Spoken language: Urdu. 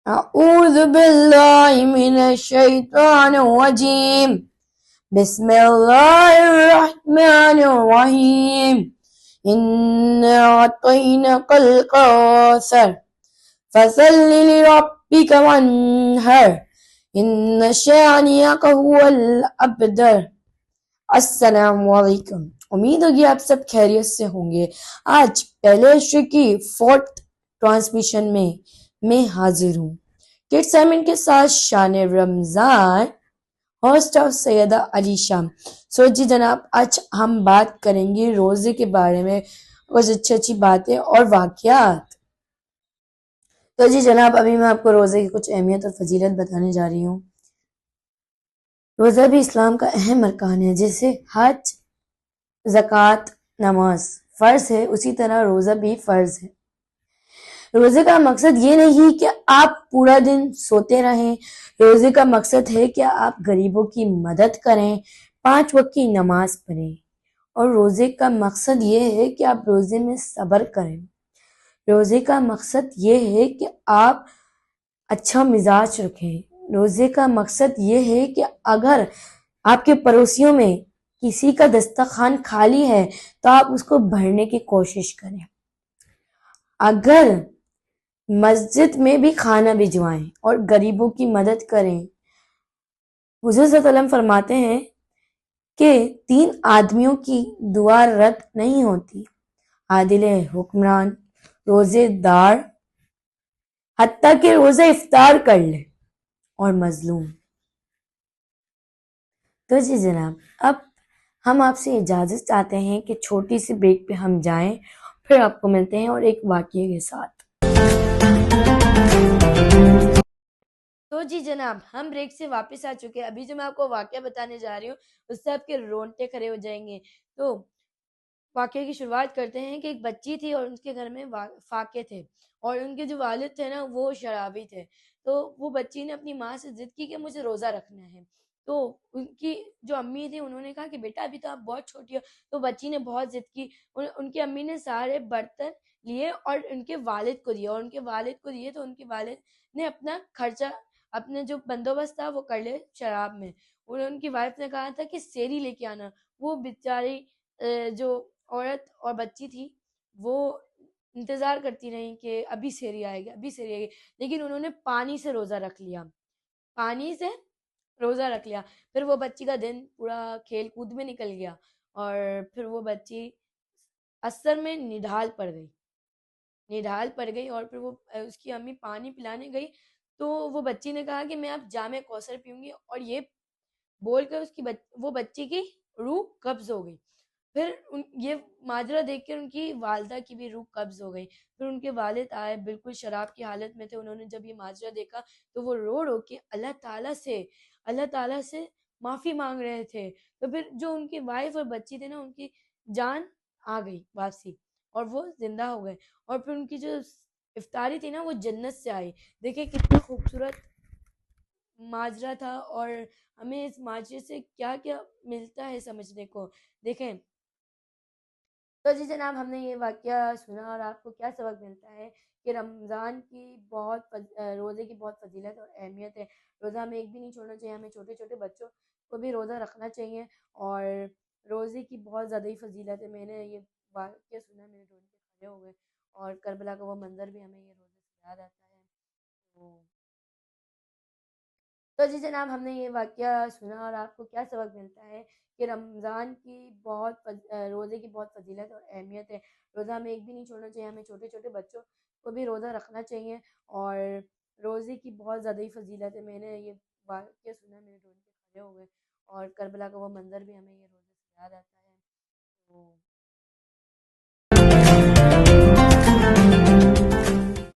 أعوذ بالله من الشيطان الرجيم بسم الله الرحمن الرحيم إنا أعطيناك الكوثر فصل لربك وانحر إن شانئك هو الأبتر۔ السلام علیکم، امید ہوگی آپ سب خیریت سے ہوں گے۔ آج پہلے عشرے کی 4th ٹرانسمیشن میں حاضر ہوں کڈ سیمن کے ساتھ شان رمضان، ہوسٹ آف سیدہ علی شام۔ جی جناب، آج ہم بات کریں گے روزے کے بارے میں، کچھ اچھی اچھی باتیں اور واقعات۔ تو جی جناب، ابھی میں آپ کو روزے کی کچھ اہمیت اور فضیلت بتانے جا رہی ہوں۔ روزہ بھی اسلام کا اہم ارکان ہے، جیسے حج، زکوٰۃ، نماز فرض ہے، اسی طرح روزہ بھی فرض ہے۔ روزے کا مقصد یہ نہیں کہ آپ پورا دن سوتے رہیں، روزے کا مقصد ہے کہ آپ غریبوں کی مدد کریں، 5 وقت کی نماز پڑھیں، اور روزے کا مقصد یہ ہے کہ آپ روزے میں صبر کریں۔ روزے کا مقصد یہ ہے کہ آپ اچھا مزاج رکھیں۔ روزے کا مقصد یہ ہے کہ اگر آپ کے پڑوسیوں میں کسی کا دسترخوان خالی ہے تو آپ اس کو بھرنے کی کوشش کریں۔ اگر مسجد میں بھی کھانا بھجوائیں اور غریبوں کی مدد کریں۔ حضور صلی اللہ علیہ وسلم فرماتے ہیں کہ 3 آدمیوں کی دعا رد نہیں ہوتی: عادل حکمران، روزے دار حتیٰ کہ روزہ افطار کر لے، اور مظلوم۔ تو جی جناب، اب ہم آپ سے اجازت چاہتے ہیں کہ چھوٹی سی بریک پہ ہم جائیں، پھر آپ کو ملتے ہیں اور ایک واقعے کے ساتھ۔ تو جی جناب، ہم بریک سے واپس آ چکے ہیں۔ ابھی جو میں آپ کو واقعہ بتانے جا رہی ہوں اس سے آپ کے رونگٹے کھڑے ہو جائیں گے۔ تو واقعے کی شروعات کرتے ہیں کہ ایک بچی تھی اور ان کے گھر میں فاقے تھے، اور ان کے جو والد تھے نا وہ شرابی تھے۔ تو وہ بچی نے اپنی ماں سے ضد کی کہ مجھے روزہ رکھنا ہے۔ تو ان کی جو امی تھی انہوں نے کہا کہ بیٹا ابھی تو آپ بہت چھوٹی ہو۔ تو بچی نے بہت ضد کی، ان کی امی نے سارے برتن لیے اور ان کے والد کو دیے، اور ان کے والد کو دیے تو ان کے والد نے اپنا خرچہ، اپنے جو بندوبست تھا وہ کر لے شراب میں۔ ان کی وائف نے کہا تھا کہ سیری لے کے آنا۔ وہ بیچاری جو عورت اور بچی تھی وہ انتظار کرتی رہی کہ ابھی سیری آئے گی، ابھی سیری آئے گی، لیکن انہوں نے پانی سے روزہ رکھ لیا، پانی سے روزہ رکھ لیا۔ پھر وہ بچی کا دن پورا کھیل کود میں نکل گیا، اور پھر وہ بچی اثر میں نڈھال پڑ گئی، اور پھر وہ اس کی امی پانی پلانے گئی تو وہ بچی نے کہا کہ میں اب جام کوثر پیوں گی، اور یہ بول کر وہ بچی کی روح قبض ہو گئی۔ پھر یہ ماجرا دیکھ کر ان کی والدہ کی بھی روح قبض ہو گئی۔ پھر ان کے والد آئے، بالکل شراب کی حالت میں تھے۔ انہوں نے جب یہ ماجرا دیکھا تو وہ رو کے اللہ تعالیٰ سے معافی مانگ رہے تھے۔ تو پھر جو ان کی وائف اور بچی تھے نا، ان کی جان آ گئی واپسی، اور وہ زندہ ہو گئے، اور پھر ان کی جو افطاری تھی نا وہ جنت سے آئی۔ دیکھیں کتنا خوبصورت ماجرا تھا، اور ہمیں اس ماجرے سے کیا کیا ملتا ہے سمجھنے کو۔ دیکھیں تو جی جناب، ہم نے یہ واقعہ سنا، اور آپ کو کیا سبق ملتا ہے کہ رمضان کی روزے کی بہت فضیلت اور اہمیت ہے۔ روزہ ہمیں ایک بھی نہیں چھوڑنا چاہیے، ہمیں چھوٹے چھوٹے بچوں کو بھی روزہ رکھنا چاہیے، اور روزے کی بہت زیادہ ہی فضیلت ہے۔ میں نے یہ واقعہ سنا، میرے رونگٹے کھڑے ہو گئے، اور کربلا کا وہ منظر بھی ہمیں یہ روزے سے یاد آتا ہے۔ تو جی جناب، ہم نے یہ واقعہ سنا، اور آپ کو کیا سبق ملتا ہے کہ رمضان کی روزے کی بہت فضیلت اور اہمیت ہے۔ روزہ ہمیں ایک بھی نہیں چھوڑنا چاہیے، ہمیں چھوٹے چھوٹے بچوں کو بھی روزہ رکھنا چاہیے، اور روزے کی بہت زیادہ ہی فضیلت ہے۔ میں نے یہ واقعہ سنا، میرے رونگٹے کھڑے ہو گئے، اور کربلا کا وہ منظر بھی ہمیں یہ روزے سے یاد آتا ہے۔